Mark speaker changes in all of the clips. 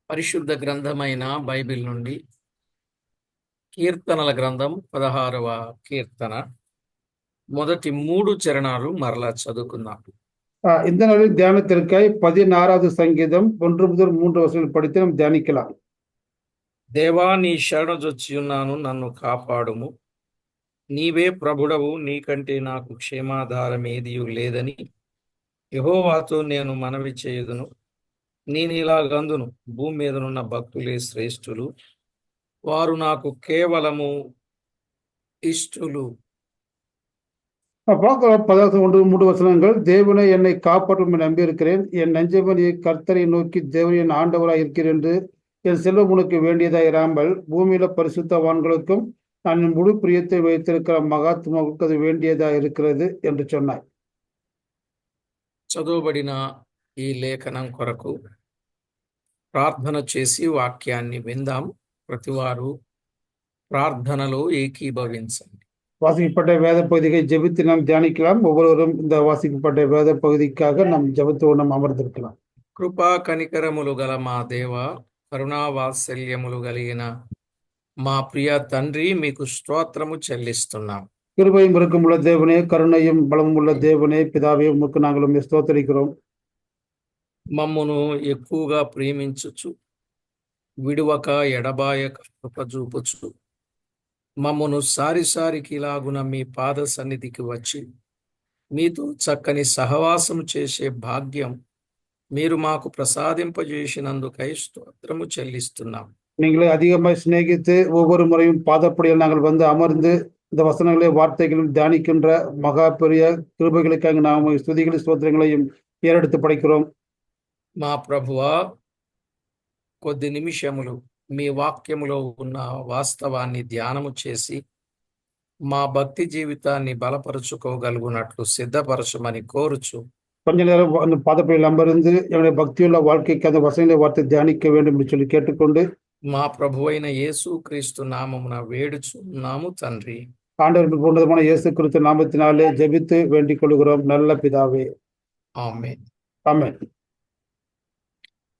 Speaker 1: పరిశుద్ధ గ్రంథమైన బైబిల్ నుండి కీర్తనల గ్రంథం 16వ కీర్తన మొదటి 3 చరణాలు మరలా చదువుకుందాం.
Speaker 2: இந்த நாளில் தியானத்திற்காய் 16வது சங்கீதம் 1 முதல் 3 வசனங்கள் படித்து நாம் தியானிக்கலாம்.
Speaker 1: దేవా, నీ శరణుజొచ్చి ఉన్నాను, నన్ను కాపాడుము. నీవే ప్రభుడవు, నీకంటే నాకు క్షేమాధారం ఏదియు లేదని యెహోవాతో నేను మనవి చేయుదును. నేనిలాగందును, భూమి మీదనున్న భక్తులే శ్రేష్ఠులు, వారు నాకు కేవలము ఇష్టులు.
Speaker 2: பார்க்கலாம் 16 1 3 வசனங்கள். தேவனை என்னை காப்பாற்றும் என்று நம்பியிருக்கிறேன். என் நெஞ்சமணி கர்த்தரை நோக்கி தேவன் என் ஆண்டவராய் இருக்கிறேன் என்று என் செல்வம் உனக்கு வேண்டியதாய் இராமல் பூமியில பரிசுத்தவான்களுக்கும் நான் என் முழு பிரியத்தை வைத்திருக்கிற மகாத்மாவுக்கு அது வேண்டியதா இருக்கிறது என்று சொன்னாய்.
Speaker 1: చదువుబడిన ఈ లేఖనం కొరకు ప్రార్థన చేసి వాక్యాన్ని విందాం. ప్రతివారు ప్రార్థనలో ఏకీభవించండి.
Speaker 2: வாசிக்கப்பட்ட வேத பகுதியை ஜெபித்து நாம் தியானிக்கலாம். ஒவ்வொருவரும் இந்த வாசிக்கப்பட்ட வேத பகுதிக்காக நாம் ஜெபத்தோடு நாம் அமர்ந்திருக்கலாம்.
Speaker 1: కృపా కనికరములు గల మా దేవ, కరుణావాత్సల్యములు కలిగిన మా ప్రియ తండ్రి, మీకు స్తోత్రము చెల్లిస్తున్నాం.
Speaker 2: கிருபையும் இரக்கமுள்ள தேவனே, கருணையும் பலமும் உள்ள தேவனே, பிதாவே, உமக்கு நாங்கள் ஸ்தோத்திரிக்கிறோம்.
Speaker 1: మమ్మును ఎక్కువగా ప్రేమించుచు విడువక ఎడబాయక కృప చూపుచు మమ్మును సారిసారికి ఇలాగున మీ పాద సన్నిధికి వచ్చి మీతో చక్కని సహవాసం చేసే భాగ్యం మీరు మాకు ప్రసాదింపజేసినందుకై స్తోత్రము చెల్లిస్తున్నాం.
Speaker 2: நீங்களை அதிகமாய் சிநேகித்து ஒவ்வொரு முறையும் பாதப்படியில் நாங்கள் வந்து அமர்ந்து இந்த வசனங்களை வார்த்தைகளும் தியானிக்கின்ற மகா பெரிய கிருபைகளுக்காக நாம் ஸ்துதிகளை ஸ்தோத்திரங்களையும் ஏறெடுத்து படைக்கிறோம்.
Speaker 1: మా ప్రభువా, కొద్ది నిమిషములు మీ వాక్యములో ఉన్న వాస్తవాన్ని ధ్యానము చేసి మా భక్తి జీవితాన్ని బలపరుచుకోగలుగునట్లు సిద్ధపరచమని కోరుచు
Speaker 2: கொஞ்ச நேரம் அந்த பாதப்படியில் அமர்ந்து என்னுடைய பக்தியுள்ள வாழ்க்கைக்கு அந்த வசனங்களை வார்த்தை தியானிக்க வேண்டும் என்று சொல்லி கேட்டுக்கொண்டு
Speaker 1: మా ప్రభువైన యేసు క్రీస్తు నామమున వేడుచున్నాము తండ్రి.
Speaker 2: ஆண்டவருக்கு பூர்ணமான இயேசு கிறிஸ்து நாமத்தினாலே ஜெபித்து வேண்டிக் கொள்கிறோம், நல்ல பிதாவே,
Speaker 1: ఆమేన్.
Speaker 2: ஆமென்.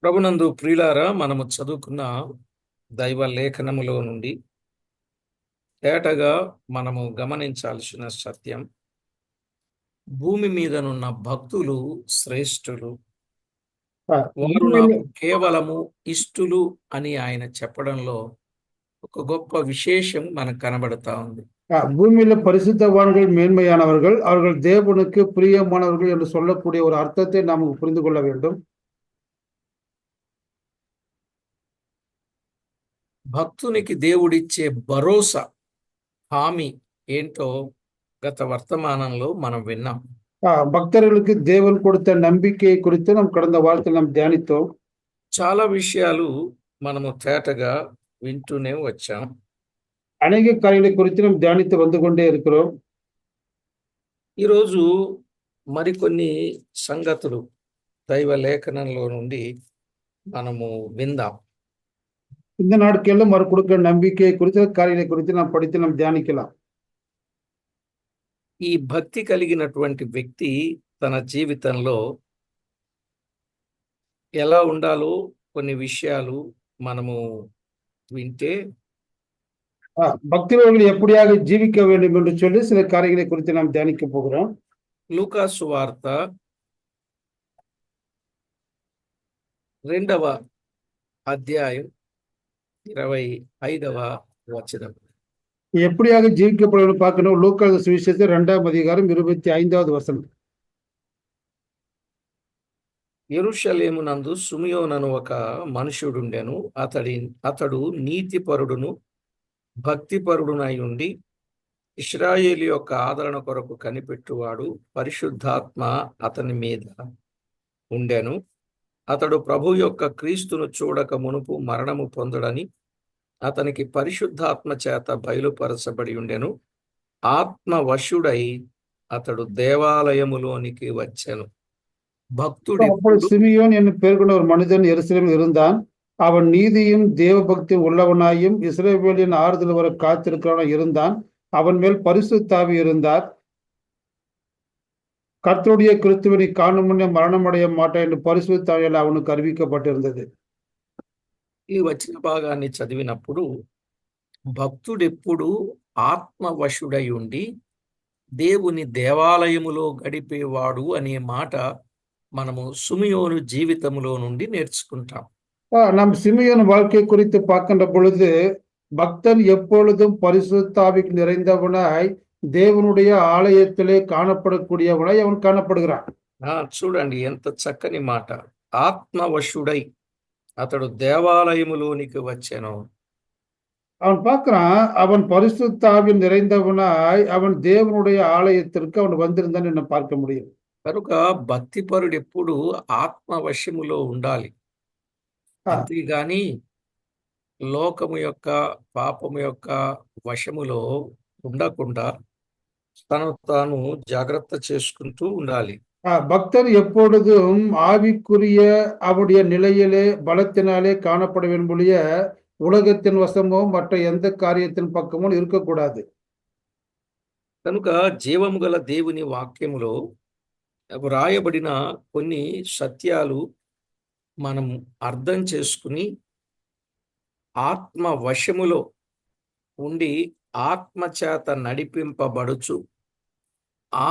Speaker 1: ప్రభునందు ప్రియులారా, మనము చదువుకున్న దైవ లేఖనములో నుండి తేటగా మనము గమనించాల్సిన సత్యం, భూమి మీదనున్న భక్తులు శ్రేష్ఠులు, వారు నాకు కేవలము ఇష్టులు అని ఆయన చెప్పడంలో ఒక గొప్ప విశేషం మనకు కనబడతా ఉంది.
Speaker 2: பூமியில பரிசுத்தவான்கள் மேன்மையானவர்கள், அவர்கள் தேவனுக்கு பிரியமானவர்கள் என்று சொல்லக்கூடிய ஒரு அர்த்தத்தை நாம் புரிந்து கொள்ள வேண்டும்.
Speaker 1: భక్తునికి దేవుడిచ్చే భరోసా, హామీ ఏంటో గత వర్తమానంలో మనం విన్నాం.
Speaker 2: பக்தர்களுக்கு தேவன் கொடுத்த நம்பிக்கையை குறித்து நாம் கடந்த வாரத்தில் நாம் தியானித்தோம்.
Speaker 1: చాలా విషయాలు మనము తేటగా వింటూనే వచ్చాం.
Speaker 2: அநேக காரியங்களை குறித்து நாம் தியானித்து வந்து கொண்டே இருக்கிறோம்.
Speaker 1: ఈరోజు మరికొన్ని సంగతులు దైవ లేఖనంలో నుండి మనము విందాం.
Speaker 2: இந்த நாட்களில் அவர் கொடுக்கிற நம்பிக்கையை குறித்த காரியங்களை குறித்து நாம் படித்து நாம் தியானிக்கலாம்.
Speaker 1: ఈ భక్తి కలిగినటువంటి వ్యక్తి తన జీవితంలో ఎలా ఉండాలో కొన్ని విషయాలు మనము వింటే
Speaker 2: பக்திவர்கள் எப்படியாக ஜீவிக்க வேண்டும் என்று சொல்லி சில காரியங்களை குறித்து நாம் தியானிக்க போகிறோம்.
Speaker 1: లూకా సువార్త 2వ అధ్యాయం 25వ వచనం.
Speaker 2: எப்படியாக ஜீவிக்கப்படும் பார்க்கணும். லூக்கா சுவிசேஷம் 2ஆம் அதிகாரம் 25வது வசனம்.
Speaker 1: యెరూషలేమునందు సుమియోనను ఒక మనుషుడుండెను. అతడు నీతిపరుడును భక్తిపరుడునై ఉండి ఇశ్రాయేలు యొక్క ఆదరణ కొరకు కనిపెట్టువాడు. పరిశుద్ధాత్మ అతని మీద ఉండెను. అతడు ప్రభు యొక్క క్రీస్తును చూడక మునుపు మరణము పొందడని అతనికి పరిశుద్ధాత్మ చేత బయలుపరచబడి ఉండెను. ఆత్మవశుడై అతడు దేవాలయములోనికి వచ్చెను. భక్తుడు
Speaker 2: சிமியோன் என்னும் பெயர் கொண்ட ஒரு மனிதன் எருசலேமில் இருந்தான். அவன் நீதியும் தேவ பக்தியும் உள்ளவனாயும் இஸ்ரவேலின் ஆறுதல் வர காத்திருக்கிறவனாய் இருந்தான். அவன் மேல் பரிசுத்த ஆவி இருந்தார். கர்த்தருடைய கிறிஸ்துவினை காணும் முன்னே மரணமடைய மாட்டான் என்று பரிசுத்த ஆவியால் அவனுக்கு அறிவிக்கப்பட்டிருந்தது.
Speaker 1: ఈ వచన భాగాన్ని చదివినప్పుడు భక్తుడెప్పుడు ఆత్మవశుడై ఉండి దేవుని దేవాలయములో గడిపేవాడు అనే మాట మనము సిమియోను జీవితంలో నుండి నేర్చుకుంటాం.
Speaker 2: நம் சிமியோன் வாழ்க்கை குறித்து பார்க்கின்ற பொழுது பக்தன் எப்பொழுதும் பரிசுத்தாவிக்கு நிறைந்தவனாய் தேவனுடைய ஆலயத்திலே காணப்படக்கூடியவனாய் அவன் காணப்படுகிறான்.
Speaker 1: చూడండి ఎంత చక్కని మాట. ఆత్మవశుడై అతడు దేవాలయములోనికి వచ్చెను.
Speaker 2: அவன் பார்க்கிறான், அவன் பரிசுத்தாவின் நிறைந்தவனாய் அவன் தேவனுடைய ஆலயத்திற்கு அவன் வந்திருந்தான் என்ன பார்க்க முடியும்.
Speaker 1: కనుక భక్తిపరుడు ఎప్పుడు ఆత్మవశములో ఉండాలి.
Speaker 2: ఆ,
Speaker 1: అంతేగాని లోకము యొక్క పాపము యొక్క వశములో ఉండకుండా తను తాను జాగ్రత్త చేసుకుంటూ ఉండాలి.
Speaker 2: பக்தன் எப்பொழுதும் ஆவிக்குரிய அவருடைய நிலையிலே பலத்தினாலே காணப்பட வேண்டிய உலகத்தின் వశమో மற்ற எந்த కార్యத்தின் పక్కమో இருக்கக்கூடாது.
Speaker 1: కనుక జీవము గల దేవుని వాక్యములో వ్రాయబడిన కొన్ని సత్యాలు మనం అర్థం చేసుకుని ఆత్మ వశములో ఉండి ఆత్మ చేత నడిపింపబడుచు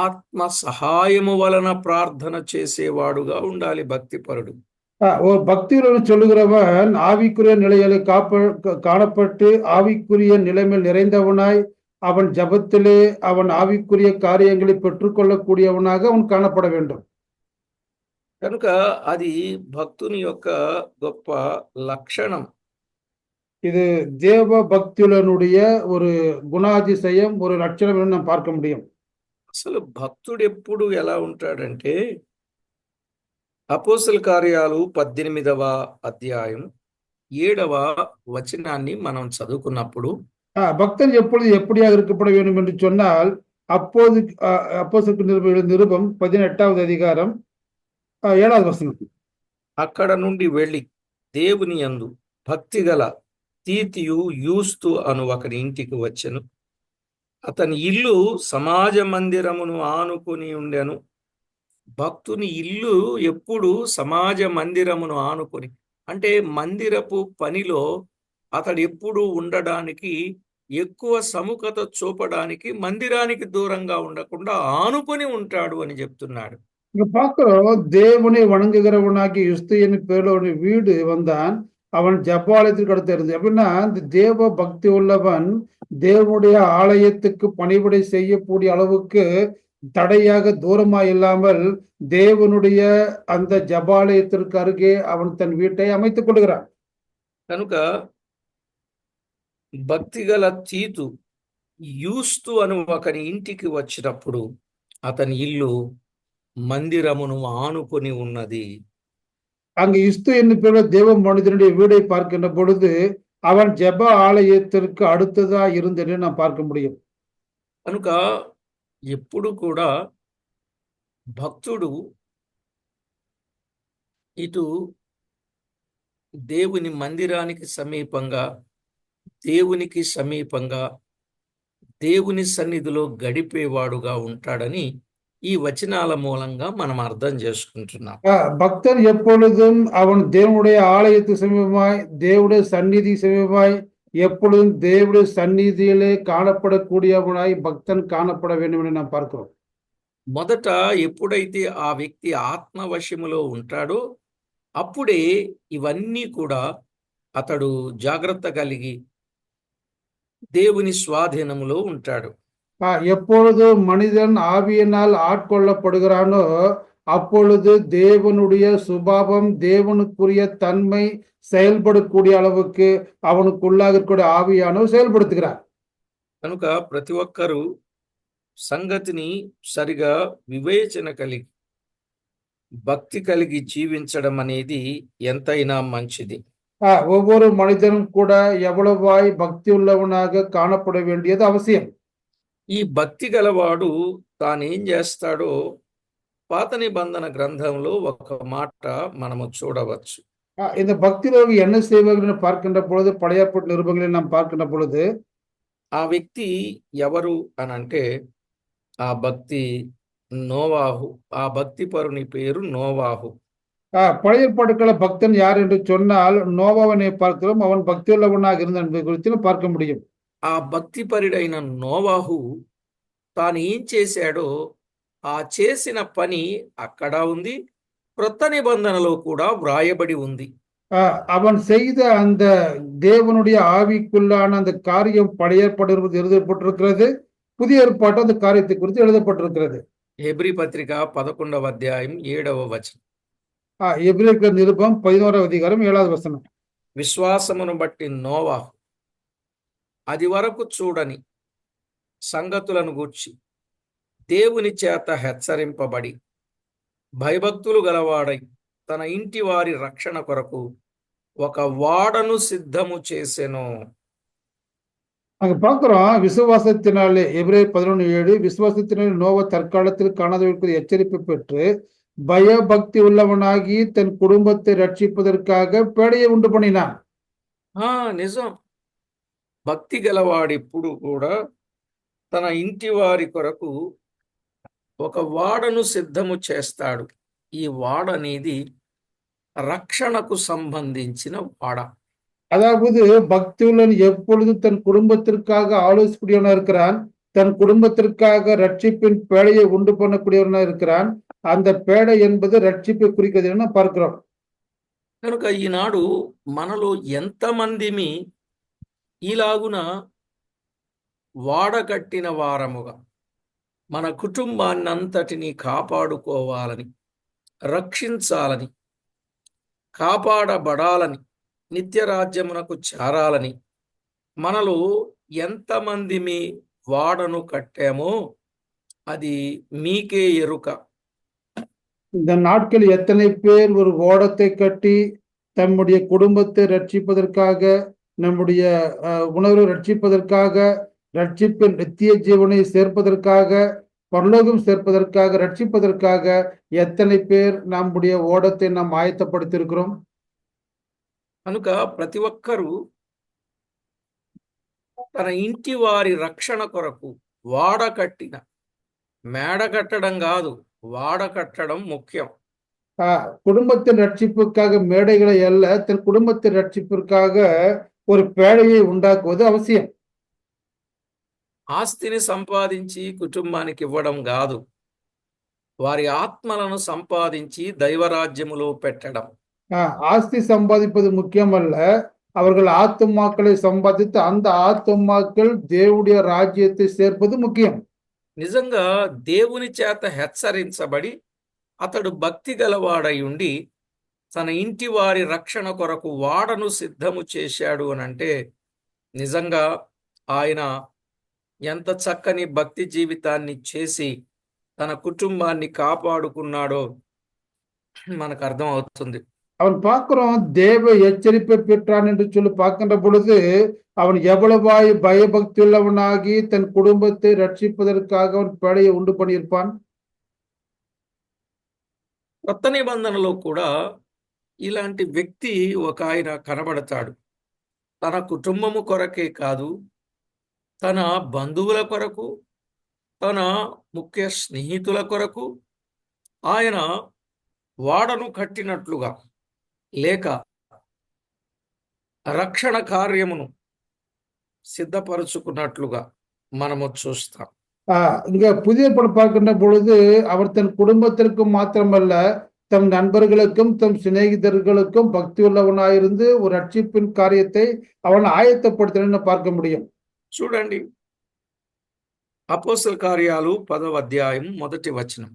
Speaker 1: ఆత్మ సహాయము వలన ప్రార్థన చేసేవాడుగా ఉండాలి భక్తిపరుడు.
Speaker 2: ஒரு பக்தியுடன் சொல்லுகிறவன் ஆவிக்குரிய நிலையிலே காணப்பட்டு ஆவிக்குரிய நிலைமையில் நிறைந்தவனாய் அவன் ஜபத்திலே அவன் ஆவிக்குரிய காரியங்களை பெற்றுக்கொள்ளக்கூடியவனாக அவன் காணப்பட வேண்டும்.
Speaker 1: కనుక అది భక్తుని యొక్క గొప్ప లక్షణం.
Speaker 2: இது தேவ பக்தியுடனுடைய ஒரு குணாதிசயம், ஒரு லட்சணம் என்று நாம் பார்க்க முடியும்.
Speaker 1: అసలు భక్తుడు ఎప్పుడు ఎలా ఉంటాడంటే అపోస్తల కార్యాలు 18వ అధ్యాయం 7వ వచనాన్ని మనం చదువుకున్నప్పుడు
Speaker 2: பக்தன் எப்பொழுது எப்படியாக இருக்கப்பட வேண்டும் என்று சொன்னால் அப்போது அப்போஸ்தலர் நிருபம் 18வது அதிகாரம் 7வது వచనం.
Speaker 1: అక్కడ నుండి వెళ్ళి దేవుని యందు భక్తిగల తీతియు యూస్తు అను ఒకరి ఇంటికి వచ్చెను. అతని ఇల్లు సమాజ మందిరమును ఆనుకుని ఉండెను. భక్తుని ఇల్లు ఎప్పుడు సమాజ మందిరమును ఆనుకొని, అంటే మందిరపు పనిలో అతడు ఎప్పుడు ఉండడానికి ఎక్కువ సముఖత చూపడానికి మందిరానికి దూరంగా ఉండకుండా ఆనుకొని ఉంటాడు అని చెప్తున్నాడు.
Speaker 2: இங்க பார்க்கிறோம், தேவனை வணங்குகிறவனாகி யுஸ்து என்னும் பேரோட வீடு வந்தான். அவன் ஜப்பாலயத்திற்கு அடுத்து இருந்து எப்படின்னா இந்த தேவ பக்தி உள்ளவன் தேவனுடைய ஆலயத்துக்கு பணிவிடை செய்யக்கூடிய அளவுக்கு தடையாக தூரமா இல்லாமல் தேவனுடைய அந்த ஜபாலயத்திற்கு அருகே அவன் தன் வீட்டை அமைத்துக் கொள்கிறான்.
Speaker 1: కనుక భక్తిగల తీతు యూస్తు అను ఒకని ఇంటికి వచ్చినప్పుడు అతని ఇల్లు మందిరమును ఆనుకొని ఉన్నది.
Speaker 2: அங்கு இஸ்து என்னும் பேரில் தேவ மனிதனுடைய வீடை பார்க்கின்ற பொழுது அவன் ஜெப ஆலயத்திற்கு அடுத்ததா இருந்தேன்னு நாம் பார்க்க முடியும்.
Speaker 1: కనుక ఎప్పుడు కూడా భక్తుడు ఇటు దేవుని మందిరానికి సమీపంగా దేవుని సన్నిధిలో గడిపేవాడుగా ఉంటాడని ఈ వచనాల మూలంగా మనం అర్థం చేసుకుంటున్నాం.
Speaker 2: பக்தன் எப்பொழுதும் அவன் தேவனுடைய ஆலயத்துக்கு சமீபமாய் தேவனுடைய சந்நிதி சமீபமாய் எப்பொழுதும் தேவனுடைய சந்நிதியிலே காணப்படக்கூடியவனாய் பக்தன் காணப்பட வேண்டும் என்று நாம் பார்க்கிறோம்.
Speaker 1: మొదట ఎప్పుడైతే ఆ వ్యక్తి ఆత్మవశములో ఉంటాడో అప్పుడే ఇవన్నీ కూడా అతడు జాగ్రత్త కలిగి దేవుని స్వాధీనములో ఉంటాడు.
Speaker 2: எப்பொழுது மனிதன் ஆவியினால் ஆட்கொள்ளப்படுகிறானோ அப்பொழுது தேவனுடைய சுபாவம் தேவனுக்குரிய தன்மை செயல்படக்கூடிய அளவுக்கு அவனுக்குள்ளாக இருக்கக்கூடிய ஆவியானவர் செயல்படுத்துகிறார்.
Speaker 1: కనుక ప్రతి ఒక్కరూ సంగతిని సరిగా వివేచన కలిగి భక్తి కలిగి జీవించడం అనేది ఎంతైనా మంచిది.
Speaker 2: ஒவ்வொரு மனிதனும் கூட எவ்வளவாய் பக்தி உள்ளவனாக காணப்பட வேண்டியது அவசியம்.
Speaker 1: ఈ భక్తి గలవాడు తానేం చేస్తాడో పాత నిబంధన గ్రంథంలో ఒక మాట మనము చూడవచ్చు.
Speaker 2: இந்த பக்தியோடு என்ன செய்வார்கள் பார்க்கின்ற பொழுது பழைய ஏற்பாட்டு நிருபங்களை நாம் பார்க்கின்ற பொழுது
Speaker 1: ఆ వ్యక్తి ఎవరు అనంటే ఆ భక్తి నోవాహు. ఆ భక్తి పరుని పేరు నోవాహు.
Speaker 2: பழைய ஏற்பாட்டுக்கள பக்தன் யார் என்று சொன்னால் நோவாவினை பார்க்கிறோம். அவன் பக்தியுள்ளவனாக இருந்தான் என்பதை குறித்து பார்க்க முடியும்.
Speaker 1: ఆ భక్తిపరుడైన నోవాహు తాను ఏం చేశాడో ఆ చేసిన పని అక్కడ ఉంది, క్రొత్త నిబంధనలో కూడా వ్రాయబడి ఉంది.
Speaker 2: அவன் செய்த அந்த தேவனுடைய ஆவிக்குள்ளான அந்த காரியம் பழைய ஏற்பாடு எழுதப்பட்டிருக்கிறது. புதிய ஏற்பாட்டு அந்த காரியத்தை குறித்து எழுதப்பட்டிருக்கிறது.
Speaker 1: హెబ్రీ పత్రిక 11వ అధ్యాయం 7వ వచనం.
Speaker 2: எபிரேயர் நிருபம் 11వ అధ్యాయం 7వ వచనం.
Speaker 1: విశ్వాసమును బట్టి నోవాహు అది వరకు చూడని సంగతులను గూర్చి దేవుని చేత హెచ్చరింపబడి భయభక్తులు గలవాడై తన ఇంటి వారి రక్షణ కొరకు ఒక వాడను సిద్ధము చేసెను.
Speaker 2: அங்க பார்க்கிறோம், விசுவாசத்தினாலே எபிரேயர் 11:7 விசுவாசத்தினாலே நோவா தற்காலத்தில் காணாதவர்களுக்கு எச்சரிப்பு பெற்று பயபக்தி உள்ளவனாகி தன் குடும்பத்தை ரட்சிப்பதற்காக பேடையை உண்டு பண்ணினான்.
Speaker 1: నిజం. భక్తి గలవాడిప్పుడు కూడా తన ఇంటి వారి కొరకు ఒక వాడను సిద్ధము చేస్తాడు. ఈ వాడ అనేది రక్షణకు సంబంధించిన వాడ.
Speaker 2: அதாவது பக்தியுள்ளன் எப்பொழுதும் தன் குடும்பத்திற்காக ஆலோசிக்கூடியவனா இருக்கிறான். தன் குடும்பத்திற்காக ரட்சிப்பின் பேடையை உண்டு பண்ணக்கூடியவனா இருக்கிறான். அந்த பேடை என்பது రక్షిப்பை குறிக்கிறது பார்க்கிறோம்.
Speaker 1: కనుక ఈనాడు మనలో ఎంతమందిమి ఇలాగున వాడకట్టిన వారముగా మన కుటుంబాన్నంతటినీ కాపాడుకోవాలని, రక్షించాలని, కాపాడబడాలని, నిత్యరాజ్యమునకు చేరాలని మనలో ఎంతమందిమి వాడను కట్టామో అది మీకే ఎరుక.
Speaker 2: இந்த நாட்கள் எத்தனை பேர் ஒரு ஓடத்தை கட்டி தம்முடைய குடும்பத்தை ரட்சிப்பதற்காக, நம்முடைய உணர்வை ரட்சிப்பதற்காக, ரட்சிப்பின் நித்திய ஜீவனை சேர்ப்பதற்காக, பரலோகம் சேர்ப்பதற்காக, ரட்சிப்பதற்காக எத்தனை பேர் நம்முடைய ஓடத்தை நாம் ஆயத்தப்படுத்தியிருக்கிறோம்.
Speaker 1: కనుక ప్రతి ఒక్కరూ తన ఇంటి వారి రక్షణ కొరకు వాడ కట్టిన, మేడ కట్టడం కాదు, వాడ కట్టడం ముఖ్యం.
Speaker 2: குடும்பத்தின் ரட்சிப்புக்காக மேடைகளை அல்ல, தன் குடும்பத்தின் ரட்சிப்பிற்காக ஒரு பேழையை உண்டாக்குவது அவசியம்.
Speaker 1: ఆస్తిని సంపాదించి కుటుంబానికి ఇవ్వడం కాదు, వారి ఆత్మలను సంపాదించి దైవరాజ్యములో పెట్టడం.
Speaker 2: ஆஸ்தி சம்பாதிப்பது முக்கியமல்ல, அவர்கள் ஆத்துமாக்களை சம்பாதித்து அந்த ஆத்துமாக்கள் దేవుடைய రాజ్యத்தை சேர்ப்பது ముఖ్యం.
Speaker 1: నిజంగా దేవుని చేత హెచ్చరించబడి అతడు భక్తి గలవాడై ఉండి తన ఇంటి వారి రక్షణ కొరకు వాడను సిద్ధము చేశాడు అనంటే నిజంగా ఆయన ఎంత చక్కని భక్తి జీవితాన్ని చేసి తన కుటుంబాన్ని కాపాడుకున్నాడో మనకు అర్థం అవుతుంది.
Speaker 2: அவன் பார்க்கிறோம், தேவ எச்சரிப்பை பெற்றான் என்று சொல்லி பார்க்கின்ற பொழுது அவன் எவ்வளவாய் பயபக்தி உள்ளவனாகி தன் குடும்பத்தை ரட்சிப்பதற்காக அவன் பேடையை உண்டு பண்ணியிருப்பான்.
Speaker 1: కొత్త నిబంధనలో కూడా ఇలాంటి వ్యక్తి ఒక ఆయన కనబడతాడు. తన కుటుంబము కొరకే కాదు, తన బంధువుల కొరకు, తన ముఖ్య స్నేహితుల కొరకు ఆయన వాడను కట్టినట్లుగా లేక రక్షణ కార్యమును సిద్ధపరుచుకున్నట్లుగా మనము చూస్తాం.
Speaker 2: இங்க புதிய படம் பார்க்கின்ற பொழுது அவர் தன் குடும்பத்திற்கும் மாத்திரமல்ல, தம் நண்பர்களுக்கும் தம் சிநேகிதர்களுக்கும் பக்தி உள்ளவனாயிருந்து ஒரு ரட்சிப்பின் காரியத்தை அவன் ஆயத்தப்படுத்தின பார்க்க முடியும்.
Speaker 1: చూడండి, అపోస్తల కార్యాలు 10వ అధ్యాయం 1వ వచనం.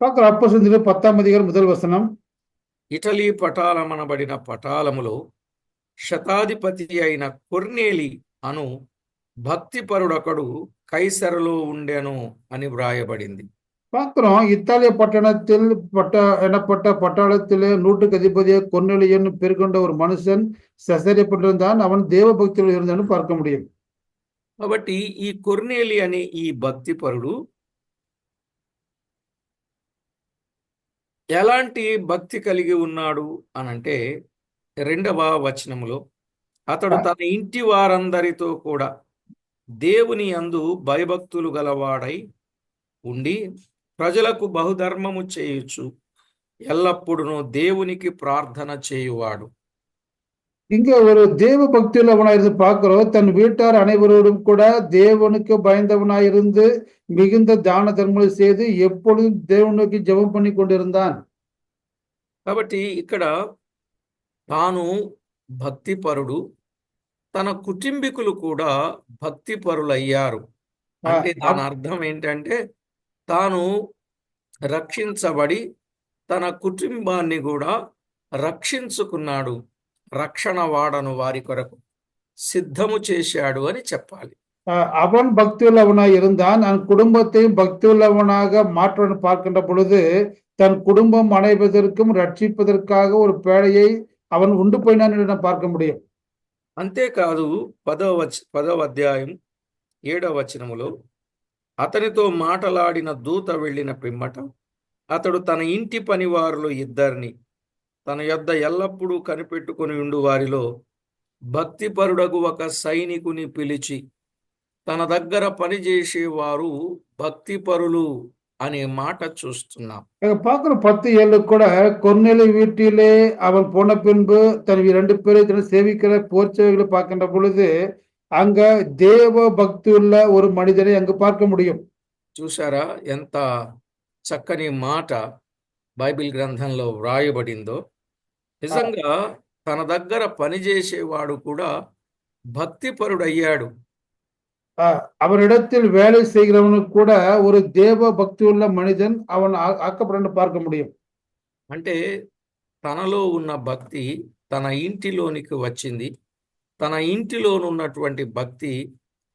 Speaker 2: பார்க்கிறோம், அப்போஸ்தலர் 10ஆம் அதிகாரம் 1వ వచనం.
Speaker 1: ఇటలీ పటాలమనబడిన పటాలములో శతాధిపతి అయిన కొర్నేలి అను భక్తిపరుడొకడు కైసరులో ఉండెను అని వ్రాయబడింది.
Speaker 2: பார்க்கிறோம், இத்தாலிய பட்டணத்தில் எனப்பட்ட பட்டாளத்திலே 100க்கு அதிபதியாக கொர்நேலியன் பேர் கொண்ட ஒரு மனுஷன் சசரியப்பட்டிருந்தான். அவன் தேவ பக்தியில் இருந்தான்னு பார்க்க முடியும்.
Speaker 1: కాబట్టి ఈ కొర్నేలి అనే ఈ భక్తిపరుడు ఎలాంటి భక్తి కలిగి ఉన్నాడు అనంటే 2వ వచనములో అతడు తన ఇంటి వారందరితో కూడా దేవుని యందు భయభక్తులు గలవాడై ఉండి ప్రజలకు బహుధర్మము చేయుచు ఎల్లప్పుడూ దేవునికి ప్రార్థన చేయువాడు.
Speaker 2: இங்க ஒரு தேவ பக்தி உள்ளவனாய் இருந்து பார்க்கிறோம். தன் வீட்டார் அனைவரோடும் கூட தேவனுக்கு பயந்தவனாய் இருந்து மிகுந்த தான தர்மங்கள் செய்து எப்பொழுதும் தேவனுக்கு ஜெபம் பண்ணி கொண்டிருந்தான்.
Speaker 1: కాబట్టి ఇక్కడ తాను భక్తిపరుడు, తన కుటుంబీకులు కూడా భక్తిపరులయ్యారు. అంటే దాని
Speaker 2: அப்-
Speaker 1: అర్థం ఏంటంటే తాను రక్షించబడి తన కుటుంబాన్ని కూడా రక్షించుకున్నాడు. రక్షణ వాడను వారి కొరకు సిద్ధము చేశాడు అని చెప్పాలి.
Speaker 2: அவன் பக்தி உள்ளவனாய் இருந்தான். தன் குடும்பத்தையும் பக்தி உள்ளவனாக மாற்ற பார்க்கின்ற பொழுது தன் குடும்பம் அடைவதற்கும் ரட்சிப்பதற்காக ஒரு பேழையை அவன் உண்டு போயினான் என்று நாம் பார்க்க முடியும்.
Speaker 1: అంతేకాదు 10వ అధ్యాయం 7వ వచనములో అతనితో మాటలాడిన దూత వెళ్ళిన పిమ్మట అతడు తన ఇంటి పనివారులు ఇద్దరిని తన యొద్ద ఎల్లప్పుడూ కనిపెట్టుకొని ఉండు వారిలో భక్తిపరుడగు ఒక సైనికుని పిలిచి తన దగ్గర పనిచేసేవారు భక్తిపరులు అనే మాట చూస్తున్నాం.
Speaker 2: இங்க பார்க்கிற 10:7 கூட கொர்நேலியு வீட்டிலே அவன் போன பின்பு தன் 2 பேரை தன் சேவிக்கிற போர்ச்சேவர்களை பார்க்கின்ற பொழுது அங்க தேவ பக்தி உள்ள ஒரு மனிதனை அங்கு பார்க்க முடியும்.
Speaker 1: చూసారా ఎంత చక్కని మాట బైబిల్ గ్రంథంలో వ్రాయబడిందో. నిజంగా తన దగ్గర పనిచేసేవాడు కూడా భక్తిపరుడయ్యాడు.
Speaker 2: அவரிடத்தில் வேலை செய்கிறவனுக்கு கூட ஒரு தேவ பக்தி உள்ள மனிதன் அவன் ஆக்கப்பட பார்க்க முடியும்.
Speaker 1: అంటే తనలో ఉన్న భక్తి తన ఇంటిలోనికి వచ్చింది. తన ఇంటిలోనున్నటువంటి భక్తి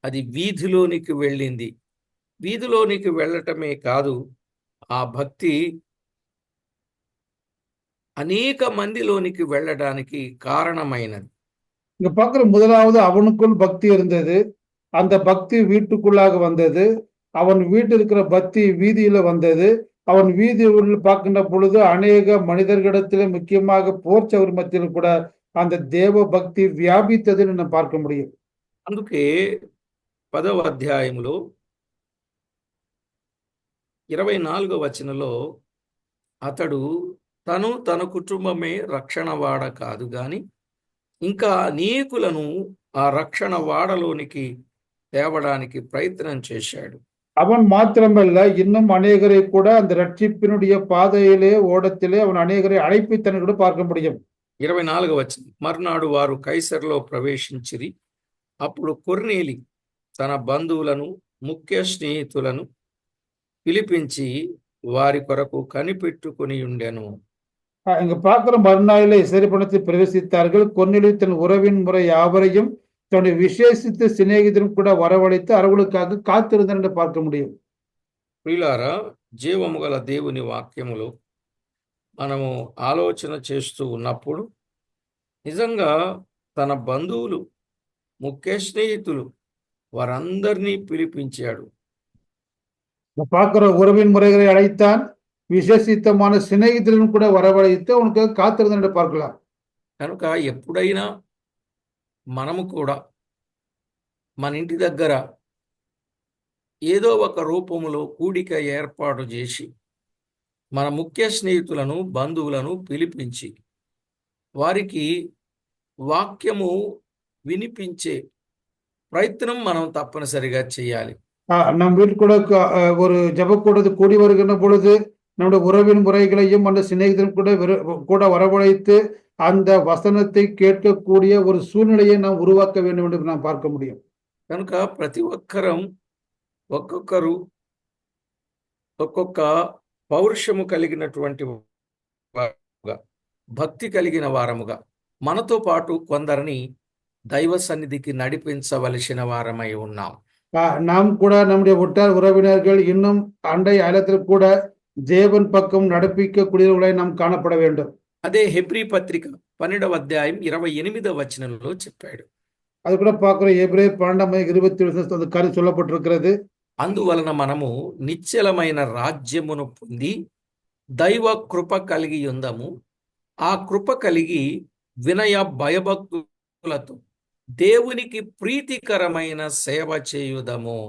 Speaker 1: అది వీధిలోనికి వెళ్ళింది. వీధిలోనికి వెళ్ళటమే కాదు, ఆ భక్తి అనేక మందిలోనికి వెళ్ళడానికి కారణమైనది.
Speaker 2: இங்க பார்க்கிற முதலாவது அவனுக்குள் பக்தி இருந்தது. அந்த பக்தி வீட்டுக்குள்ளாக வந்தது. அவன் வீட்டில் இருக்கிற பக்தி வீதியில வந்தது. அவன் வீதியில் பார்க்கின்ற பொழுது அநேக மனிதர்களிடத்திலே முக்கியமாக போர்ச்சவர் மத்தியில் கூட அந்த தேவ பக்தி வியாபித்ததுன்னு நம்ம பார்க்க முடியும்.
Speaker 1: అందుకే 10వ అధ్యాయంలో 24వ వచనంలో అతడు తన కుటుంబమే రక్షణ వాడ కాదు గాని ఇంకా అనేకులను ఆ రక్షణ వాడలోనికి తేవడానికి ప్రయత్నం చేశాడు.
Speaker 2: அவன் மாத்திரமல்ல, இன்னும் அநேகரை கூட அந்த ரட்சிப்பினுடைய பாதையிலே ஓடத்திலே அவன் அநேகரை அழைப்பித்தனை கூட பார்க்க முடியும்.
Speaker 1: 24వ వచనం మర్నాడు వారు కైసరులో ప్రవేశించిరి. అప్పుడు కొర్నేలి తన బంధువులను ముఖ్య స్నేహితులను పిలిపించి వారి కొరకు కనిపెట్టుకొని ఉండెను.
Speaker 2: இங்க பார்க்கிற மறுநாளிலே சிறைப்பணத்தில் பிரவேசித்தார்கள். கொர்நேலியு தன் உறவின் முறை யாவரையும் தன்னுடைய விசேஷித்த சிநேகிதரும் கூட வரவழைத்து அவர்களுக்காக காத்திருந்தார் என்று பார்க்க முடியும்.
Speaker 1: ప్రియులారా, జీవము గల దేవుని వాక్యములో మనము ఆలోచన చేస్తూ ఉన్నప్పుడు నిజంగా తన బంధువులు, ముఖ్య స్నేహితులు వారందరినీ పిలిపించాడు.
Speaker 2: பார்க்கிற உறவின் முறைகளை அழைத்தான். விசேஷித்தமான சிநேகிதரும் கூட வரவழைத்து அவனுக்காக காத்திருந்தார் என்று பார்க்கலாம்.
Speaker 1: కనుక ఎప్పుడైనా మనము కూడా మన ఇంటి దగ్గర ఏదో ఒక రూపములో కూడిక ఏర్పాటు చేసి మన ముఖ్య స్నేహితులను, బంధువులను పిలిపించి వారికి వాక్యము వినిపించే ప్రయత్నం మనం తప్పనిసరిగా చేయాలి.
Speaker 2: நம் வீட்டில் கூட ஒரு ஜெபக்கூடது கூடி வருகின்ற பொழுது நம்முடைய உறவின் முறைகளையும் அந்த சிநேகிதரும் கூட வரவழைத்து அந்த வசனத்தை கேட்கக்கூடிய ஒரு சூழ்நிலையை நாம் உருவாக்க வேண்டும் என்று நாம் பார்க்க முடியும்.
Speaker 1: కనుక ప్రతి ఒక్కరం ఒక్కొక్కరు ఒక్కొక్క పౌరుషము కలిగినటువంటి వారుగా, భక్తి కలిగిన వారముగా మనతో పాటు కొందరిని దైవ సన్నిధికి నడిపించవలసిన వారమై ఉన్నాం.
Speaker 2: நாம் கூட நம்முடைய உற்றார் உறவினர்கள் இன்னும் அண்டை அயலத்தில் கூட தேவன் பக்கம் நடப்பிக்கக்கூடியவர்களாய் நாம் காணப்பட வேண்டும்.
Speaker 1: అదే హెబ్రీ పత్రిక 12వ అధ్యాయం 28వ వచనంలో చెప్పాడు.
Speaker 2: அது கூட பார்க்கிறோம். எபிரேயர் 12:27 அந்த காரியம் சொல்லப்பட்டிருக்கிறது.
Speaker 1: అందువలన మనము నిశ్చలమైన రాజ్యమును పొంది దైవ కృప కలిగి ఉందము. ఆ కృప కలిగి వినయ భయభక్తులతో దేవునికి ప్రీతికరమైన సేవ చేయుదము.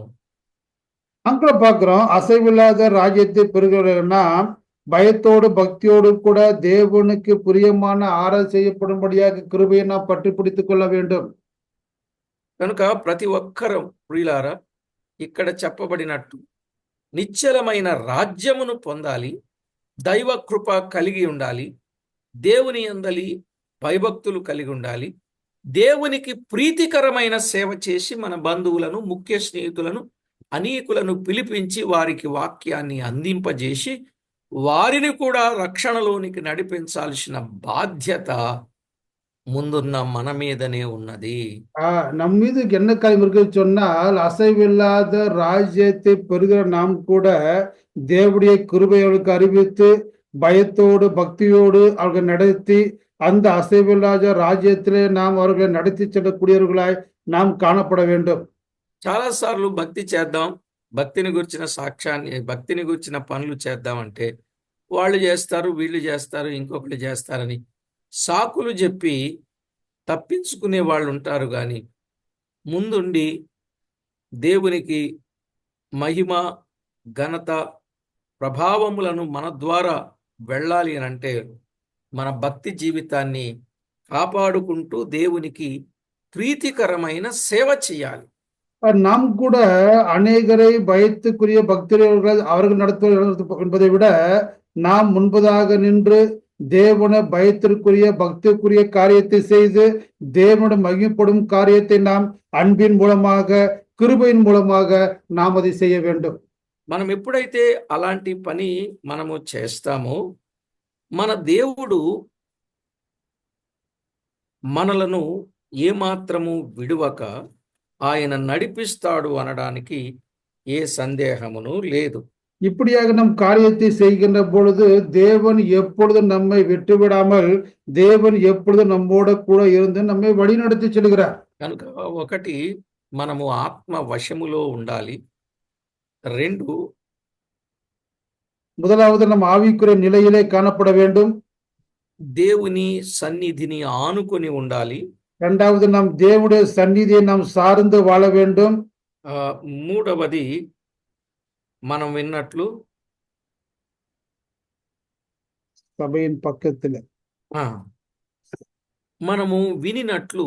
Speaker 2: அங்கே பார்க்கிறோம், அசைவில்லாத ராஜ்யத்தை பெறுகிறவர்கள்னா பயத்தோடு பக்தியோடு கூட தேவனுக்கு பிரியமான ஆராதனை செய்யப்படும்படியாக கிருபையை நாம் பற்றி பிடித்துக் கொள்ள வேண்டும்.
Speaker 1: కనుక ప్రతి ఒక్కరూ ప్రియులారా ఇక్కడ చెప్పబడినట్టు నిశ్చలమైన రాజ్యమును పొందాలి, దైవ కృప కలిగి ఉండాలి, దేవుని యందలి భయభక్తులు కలిగి ఉండాలి, దేవునికి ప్రీతికరమైన సేవ చేసి మన బంధువులను, ముఖ్య స్నేహితులను, అనేకులను పిలిపించి వారికి వాక్యాన్ని అందింపజేసి వారిని కూడా రక్షణలోనికి నడిపించాల్సిన బాధ్యత ముందున్న మన మీదనే ఉన్నది.
Speaker 2: நம் மீது என்ன காரியம் இருக்குன்னு சொன்னால், அசைவில்லாத ராஜ்யத்தை பெறுகிற நாம் கூட தேவனுடைய கிருபைகளுக்கு அறிவித்து பயத்தோடு பக்தியோடு அவர்கள் நடத்தி அந்த அசைவில்லாத ராஜ்யத்திலே நாம் அவர்களை நடத்தி செல்லக்கூடியவர்களாய் நாம் காணப்பட வேண்டும்.
Speaker 1: చాలాసార్లు భక్తి చేద్దాం, భక్తిని గురించిన సాక్ష్యాన్ని, భక్తిని గురించిన పనులు చేద్దామంటే వాళ్ళు చేస్తారు, వీళ్ళు చేస్తారు, ఇంకొకళ్ళు చేస్తారని సాకులు చెప్పి తప్పించుకునే వాళ్ళు ఉంటారు. కానీ ముందుండి దేవునికి మహిమ, ఘనత, ప్రభావములను మన ద్వారా వెళ్ళాలి అని అంటే మన భక్తి జీవితాన్ని కాపాడుకుంటూ దేవునికి ప్రీతికరమైన సేవ చేయాలి.
Speaker 2: நாம் கூட அநேகரை பயத்துக்குரிய பக்தர்கள் அவர்கள் நடத்துவது என்பதை விட நாம் முன்பதாக நின்று தேவன பயத்திற்குரிய பக்திக்குரிய காரியத்தை செய்து தேவனுடைய மகிமைப்படும் காரியத்தை நாம் அன்பின் மூலமாக, கிருபையின் மூலமாக நாம் அதை செய்ய வேண்டும்.
Speaker 1: మనం ఎప్పుడైతే అలాంటి పని మనము చేస్తామో మన దేవుడు మనలను ఏమాత్రము విడువక ఆయన నడిపిస్తాడు అనడానికి ఏ సందేహమును లేదు.
Speaker 2: இப்படியாக நம் காரியத்தை செய்கின்ற பொழுது தேவன் எப்பொழுதும் நம்மை விட்டுவிடாமல், தேவன் எப்பொழுதும் நம்மோட கூட இருந்து நம்மை வழிநடத்தி செல்கிறார்.
Speaker 1: కనుక ఒకటి, మనము ఆత్మ వశములో ఉండాలి. రెండు,
Speaker 2: முதலாவது நம் ஆவிக்குரிய நிலையிலே காணப்பட வேண்டும்.
Speaker 1: దేవుని సన్నిధిని ఆనుకొని ఉండాలి.
Speaker 2: இரண்டாவது நம் தேவனுடைய சந்நிதியை நாம் சார்ந்து வாழ வேண்டும்.
Speaker 1: మూడవది, మనం విన్నట్లు
Speaker 2: சபையின் பக்கத்துல
Speaker 1: మనము వినినట్లు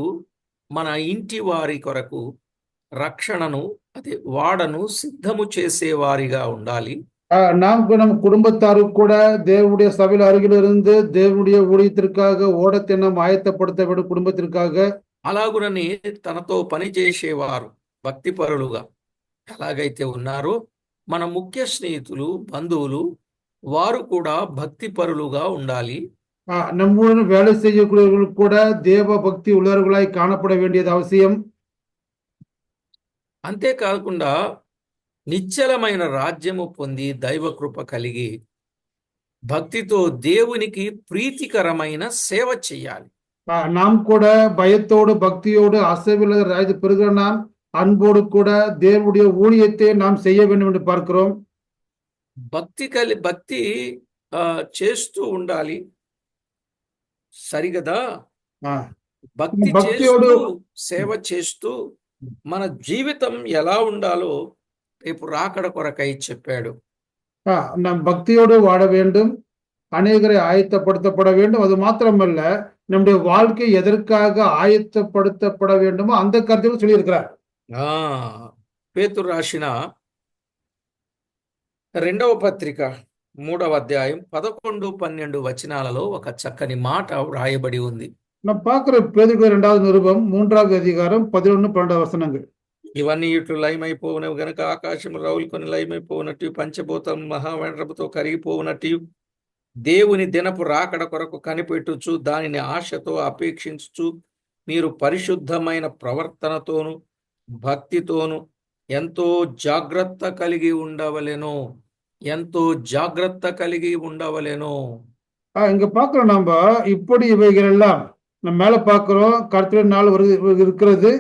Speaker 1: మన ఇంటి వారి కొరకు రక్షణను, అదే వాడను సిద్ధము చేసేవారిగా ఉండాలి.
Speaker 2: நாம் நம் குடும்பத்தாருக்கு கூட தேவனுடைய சபையில் அருகில் இருந்து தேவனுடைய ஊழியத்திற்காக ஓடத்தை நாம் ஆயத்தப்படுத்த வேண்டும். குடும்பத்திற்காக
Speaker 1: అలాగునని తనతో పనిచేసేవారు భక్తిపరులుగా ఎలాగైతే ఉన్నారో మన ముఖ్య స్నేహితులు, బంధువులు వారు కూడా భక్తిపరులుగా ఉండాలి.
Speaker 2: நம்முடன் வேலை செய்யக்கூடியவர்கள் கூட தேவ பக்தி உள்ளவர்களாய் காணப்பட வேண்டியது அவசியம்.
Speaker 1: అంతేకాకుండా నిశ్చలమైన రాజ్యము పొంది దైవ కృప కలిగి భక్తితో దేవునికి ప్రీతికరమైన సేవ చేయాలి.
Speaker 2: நாம் கூட பயத்தோடு பக்தியோடு அசைவில்லாத ராஜ்யத்தை பெறுகிற நாம் அன்போடு கூட தேவனுடைய ஊழியத்தை நாம் செய்ய வேண்டும் என்று பார்க்கிறோம்.
Speaker 1: భక్తి చేస్తూ ఉండాలి, సరిగదా? భక్తి
Speaker 2: భక్తియోడు
Speaker 1: సేవ చేస్తూ మన జీవితం ఎలా ఉండాలో రేపు రాకడ కొరకై చెప్పాడు.
Speaker 2: நாம் பக்தியோடு வாழ வேண்டும், அநேகரை ஆயத்தப்படுத்தப்பட வேண்டும். அது மாத்திரமல்ல, நம்முடைய வாழ்க்கை எதற்காக ஆயத்தப்படுத்தப்பட வேண்டுமோ அந்த கருத்தையும் சொல்லியிருக்கிறார்.
Speaker 1: పేతురు రాసిన 2వ పత్రిక 3వ అధ్యాయం 11, 12 వచనాలలో ఒక చక్కని మాట వ్రాయబడి ఉంది.
Speaker 2: நாம் பார்க்கிற பேதுரு 2வது நிருபம் 3வது அதிகாரம் 11, 12 వచనங்கள்.
Speaker 1: ఇవన్నీ ఇట్లు లయమైపోవునవి గనక ఆకాశము రౌలుకొని లయమైపోవునట్టు, పంచభూతం మహావెండ్రపుతో కరిగిపోవునట్టు, దేవుని దినపు రాకడ కొరకు కనిపెట్టుచు దానిని ఆశతో అపేక్షించుచు మీరు పరిశుద్ధమైన ప్రవర్తనతోను భక్తితోను ఎంతో జాగ్రత్త కలిగి ఉండవలెను. ఎంతో జాగ్రత్త కలిగి ఉండవలెను.
Speaker 2: இங்க பார்க்கிறோம், நம்ம இப்படி இவைகள் எல்லாம் நம்ம மேல பார்க்கிறோம். கர்த்தருடைய நாள் இருக்கிறது.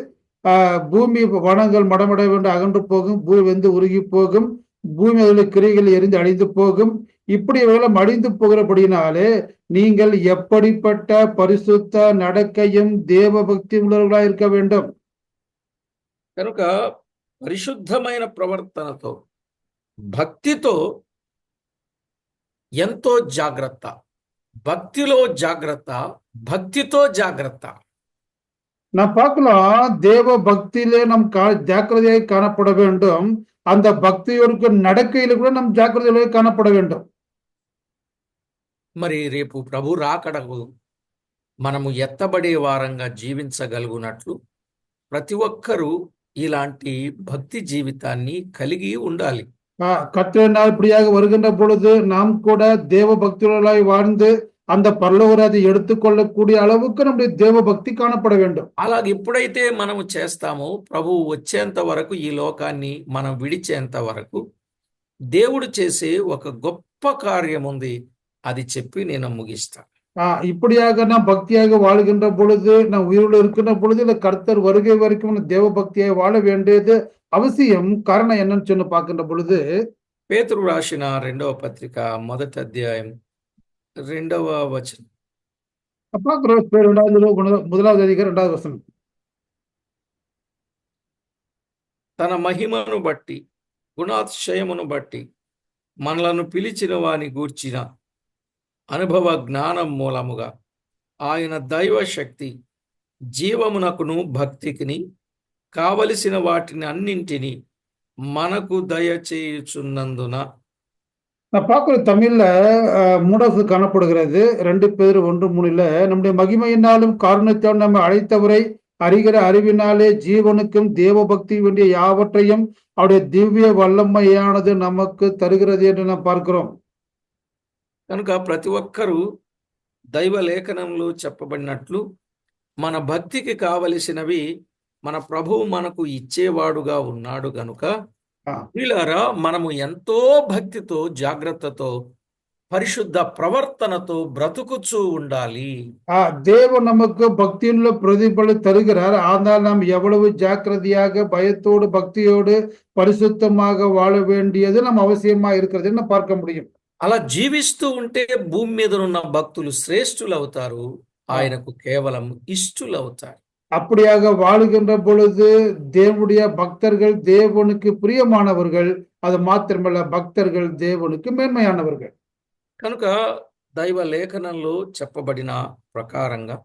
Speaker 2: பூமி வனங்கள் மடமட வேண்டு அகன்று போகும், பூமி வந்து உருகி போகும், பூமி அதில் கிரிகள் எரிந்து அழிந்து போகும். இப்படி இவைகளும் அழிந்து போகிறபடினாலே நீங்கள் எப்படிப்பட்ட பரிசுத்த நடக்கையும் தேவ பக்தி உள்ளவர்களாக இருக்க வேண்டும்.
Speaker 1: కనుక పరిశుద్ధమైన ప్రవర్తనతో భక్తితో ఎంతో జాగ్రత్త, భక్తిలో జాగ్రత్త, భక్తితో జాగ్రత్త.
Speaker 2: நான் பார்க்கலாம் தேவ பக்தியிலே நம் ஜாக்கிரதையாய் காணப்பட வேண்டும். அந்த பக்தியோருக்கு நடக்கையில கூட நம் ஜாக்கிரதையாய் காணப்பட வேண்டும்.
Speaker 1: మరి రేపు ప్రభు రాకడకు మనము ఎత్తబడే వారంగా జీవించగలుగునట్లు ప్రతి ఒక్కరూ ఇలాంటి భక్తి జీవితాన్ని కలిగి ఉండాలి.
Speaker 2: கர்த்தர் நாள் இப்படியாக வருகின்ற பொழுது நாம் கூட தேவ பக்திகளாய் வாழ்ந்து அந்த பரலோகராஜை எடுத்துக்கொள்ளக்கூடிய அளவுக்கு நம்முடைய தேவ பக்தி காணப்பட வேண்டும்.
Speaker 1: అలాగ ఎప్పుడైతే మనము చేస్తామో ప్రభువు వచ్చేంత వరకు ఈ లోకాన్ని మనం విడిచేంత వరకు దేవుడు చేసే ఒక గొప్ప కార్యం ఉంది. అది చెప్పి నేను ముగిస్తాను.
Speaker 2: இப்படியாக நாம் பக்தியாக வாழ்கின்ற பொழுது நாம் உயிரோடு இருக்கின்ற பொழுது இல்ல கர்த்தர் வருகை வரைக்கும் தேவ பக்தியாய் வாழ வேண்டியது அவசியம். காரணம் என்னன்னு சொல்லி பார்க்கின்ற பொழுது
Speaker 1: పేతురు రాసిన 2వ పత్రిక 1వ అధ్యాయం 2వ వచనం.
Speaker 2: பார்க்கிறோம் 1வது அதிகாரம் 2வது வசனம்.
Speaker 1: తన మహిమను బట్టి గుణాతిశయమును బట్టి మనలను పిలిచిన వాని గూర్చిన అనుభవ జ్ఞానం మూలముగా ఆయన దైవ శక్తి జీవమునకును భక్తికిని కావలసిన వాటిని అన్నింటినీ మనకు దయచేయుచున్నందున.
Speaker 2: நான் பார்க்கிற தமிழ்ல 3வது காணப்படுகிறது. 2 பேர் 1:3 நம்முடைய மகிமையினாலும் காரணத்தால் நம்ம அழைத்தவரை அறிகிற அறிவினாலே ஜீவனுக்கும் தேவ பக்தி வேண்டிய யாவற்றையும் அவருடைய திவ்ய வல்லமையானது நமக்கு தருகிறது என்று நாம் பார்க்கிறோம்.
Speaker 1: కనుక ప్రతి ఒక్కరూ దైవ లేఖనంలో చెప్పబడినట్లు మన భక్తికి కావలసినవి మన ప్రభువు మనకు ఇచ్చేవాడుగా ఉన్నాడు గనుక వీళ్ళారా మనము ఎంతో భక్తితో జాగ్రత్తతో పరిశుద్ధ ప్రవర్తనతో బ్రతుకుచూ ఉండాలి.
Speaker 2: தேவன் நமக்கு பக்தியுள்ள பிரதிபலன் தருகிறார். ஆனால் நாம் எவ்வளவு ஜாக்கிரதையாக பயத்தோடு பக்தியோடு பரிசுத்தமாக வாழ வேண்டியது நம் அவசியமா இருக்கிறது என்ன பார்க்க முடியும்.
Speaker 1: అలా జీవిస్తూ ఉంటే భూమి మీద ఉన్న భక్తులు శ్రేష్ఠులు అవుతారు, ఆయనకు కేవలం ఇష్టలు అవుతారు.
Speaker 2: அப்படியாக வாழுகின்ற பொழுது தேவனுடைய பக்தர்கள் தேவனுக்கு பிரியமானவர்கள். அது மாத்திரமல்ல பக்தர்கள் தேவனுக்கு மேன்மையானவர்கள்.
Speaker 1: కనుక దైవ లేఖనంలో చెప్పబడిన ప్రకారంగా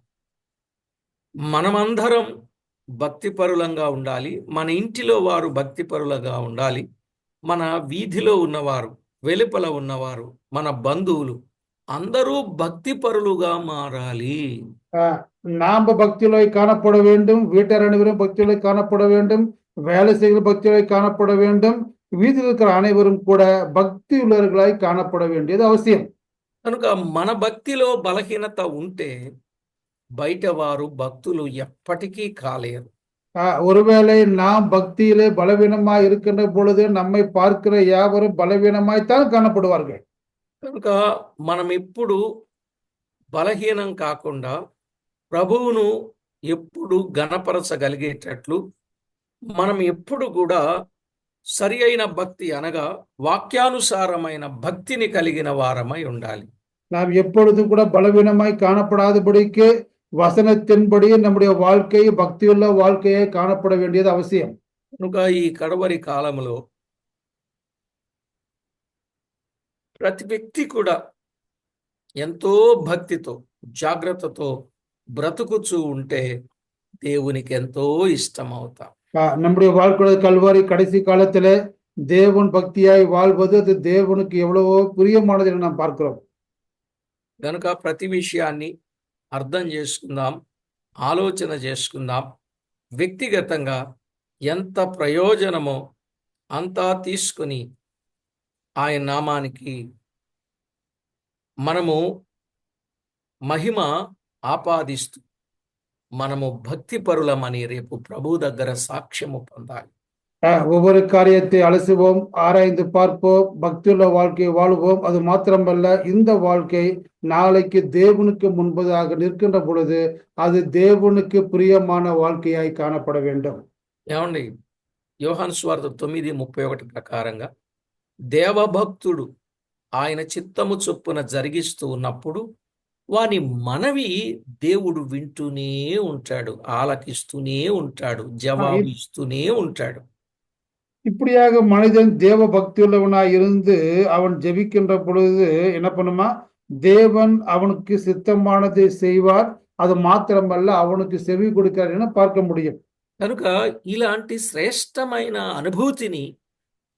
Speaker 1: మనమందరం భక్తిపరులంగా ఉండాలి. మన ఇంటిలో వారు భక్తిపరులుగా ఉండాలి. మన వీధిలో ఉన్నవారు, వెలుపల ఉన్నవారు, మన బంధువులు అందరూ భక్తిపరులుగా మారాలి.
Speaker 2: நாம பக்தியுள்ளை காணப்பட வேண்டும். வீட்டார் அனைவரும் பக்தியுள்ளை காணப்பட வேண்டும். வேலை செய்கிற பக்தியுள்ளை காணப்பட வேண்டும். வீதியில் இருக்கிற அனைவரும் கூட భక్తి உள்ளவர்களாய் కానపడ వేண்டிయది అవసరం.
Speaker 1: కనుక మన భక్తిలో బలహీనత ఉంటే బయట వారు భక్తులు ఎప్పటికీ కాలేరు.
Speaker 2: ஒருவேளை நாம் பக்தியிலே பலவீனமாய் இருக்கின்ற பொழுது நம்மை பார்க்கிற யாவரும் பலவீனமாய்த்தான் காணப்படுவார்கள்.
Speaker 1: కనుక మనం ఎప్పుడు బలహీనం కాకుండా ప్రభువును ఎప్పుడు గణపరచగలిగేటట్లు మనం ఎప్పుడు కూడా సరి అయిన భక్తి అనగా వాక్యానుసారమైన భక్తిని కలిగిన వారమై ఉండాలి.
Speaker 2: நாம் எப்பொழுதும் கூட பலவீனமாய் காணப்படாதபடிக்கு வசனத்தின்படி நம்முடைய வாழ்க்கை பக்தியுள்ள வாழ்க்கையை காணப்பட வேண்டியது அவசியம்.
Speaker 1: కనుక ఈ కడవరి కాలంలో ప్రతి వ్యక్తి కూడా ఎంతో భక్తితో జాగ్రత్తతో బ్రతుకుచూ ఉంటే దేవునికి ఎంతో ఇష్టం అవుతాం.
Speaker 2: நம்முடைய வாழ்க்கையோட கல்வாரி கடைசி காலத்துல தேவன் பக்தியாய் வாழ்வது அது தேவனுக்கு எவ்வளவோ பிரியமானது என்று நாம் பார்க்கிறோம்.
Speaker 1: కనుక ప్రతి విషయాన్ని అర్థం చేసుకుందాం, ఆలోచన చేసుకుందాం. వ్యక్తిగతంగా ఎంత ప్రయోజనమో అంతా తీసుకుని ఆయన నామానికి మనము మహిమ ఆపాదిస్తూ మనము భక్తిపరులమని రేపు ప్రభు దగ్గర సాక్ష్యము పొందాలి.
Speaker 2: ஒவ்வொரு காரியத்தை அலசுவோம், ஆராய்ந்து பார்ப்போம், பக்தியுள்ள வாழ்க்கையை வாழ்வோம். அது மாத்திரமல்ல, இந்த வாழ்க்கை நாளைக்கு தேவனுக்கு முன்பதாக நிற்கின்ற பொழுது அது தேவனுக்கு பிரியமான வாழ்க்கையாய் காணப்பட வேண்டும்.
Speaker 1: ఏమండి, యోహాను సువార్త 9:31 ప్రకారంగా దేవభక్తుడు ఆయన చిత్తము చొప్పున జరిగిస్తూ ఉన్నప్పుడు వాని మనవి దేవుడు వింటూనే ఉంటాడు, ఆలకిస్తూనే ఉంటాడు, జవాబు ఇస్తూనే ఉంటాడు.
Speaker 2: இப்படியாக மனிதன் தேவ பக்தியுள்ளவனாய் இருந்து அவன் ஜெபிக்கின்ற பொழுது என்ன பண்ணுமா, தேவன் அவனுக்கு சித்தமானதை செய்வார். அது మాత్రమల్ల அவனுக்கு செவி கொடுக்கிறார் என பார்க்க முடியும்.
Speaker 1: కనుక ఇలాంటి శ్రేష్టమైన అనుభూతిని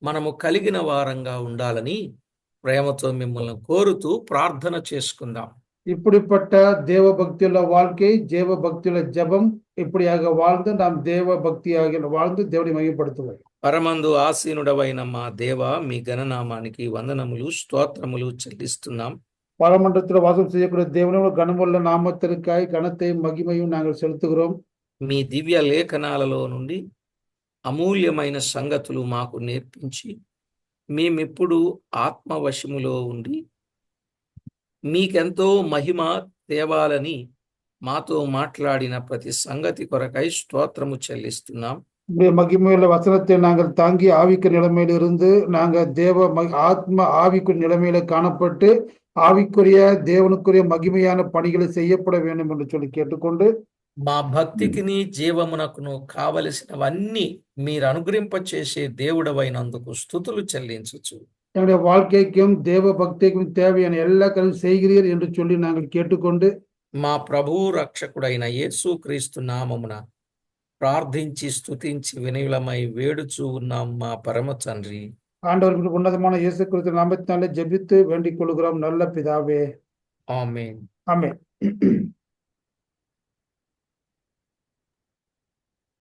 Speaker 1: మనము కలిగిన వారంగా ఉండాలని ప్రేమతో మిమ్మల్ని కోరుతూ ప్రార్థన చేసుకుందాం.
Speaker 2: இப்படிப்பட்ட தேவ பக்தியுள்ள வாழ்க்கை, தேவ பக்தியுள்ள ஜெபம், இப்படியாக வாழ்ந்து நாம் தேவ பக்தியாக வாழ்ந்து దేవుని మహిమపడుతున్నాం.
Speaker 1: పరమందు ఆసీనుడవైన మా దేవ, మీ ఘననామానికి వందనములు స్తోత్రములు చెల్లిస్తున్నాం.
Speaker 2: பரமண்டலத்தில் வாசம் செய்யக்கூடிய தேவனோட கனமுள்ள நாமத்திற்காய் கனத்தையும் மகிமையும் நாங்கள் செலுத்துகிறோம்.
Speaker 1: మీ దివ్య లేఖనాలలో నుండి అమూల్యమైన సంగతులు మాకు నేర్పించి మేమెప్పుడు ఆత్మవశములో ఉండి మీకెంతో మహిమ తేవాలని మాతో మాట్లాడిన ప్రతి సంగతి కొరకై స్తోత్రము చెల్లిస్తున్నాం.
Speaker 2: உங்களுடைய மகிமையுள்ள வசனத்தை நாங்கள் தாங்கி ஆவிக்கு நிலைமையில இருந்து நாங்கள் ஆத்ம ஆவிக்குரிய நிலைமையில காணப்பட்டு ஆவிக்குரிய தேவனுக்குரிய மகிமையான பணிகளை செய்யப்பட வேண்டும் என்று சொல்லி கேட்டுக்கொண்டு,
Speaker 1: మా భక్తికిని జీవమునకును కావలసినవన్నీ మీరు అనుగ్రహింపచేసే దేవుడవైనందుకు స్తుతులు చెల్లించుచు
Speaker 2: என்னுடைய வாழ்க்கைக்கும் தேவ பக்திக்கும் தேவையான எல்லா காரியம் செய்கிறீர் என்று சொல்லி நாங்கள் கேட்டுக்கொண்டு,
Speaker 1: మా ప్రభువు రక్షకుడైన యేసుక్రీస్తు నామమున ప్రార్థించి స్తుతించి వినయులమై వేడుచూ ఉన్నాం మా పరమ తండ్రి.
Speaker 2: ஆண்டவருக்கு உன்னதமான இயேசு கிறிஸ்து நாமத்தினாலே ஜெபித்து வேண்டிக் கொள்கிறோம் நல்ல பிதாவே.
Speaker 1: ఆమేన్.
Speaker 2: ஆமென்.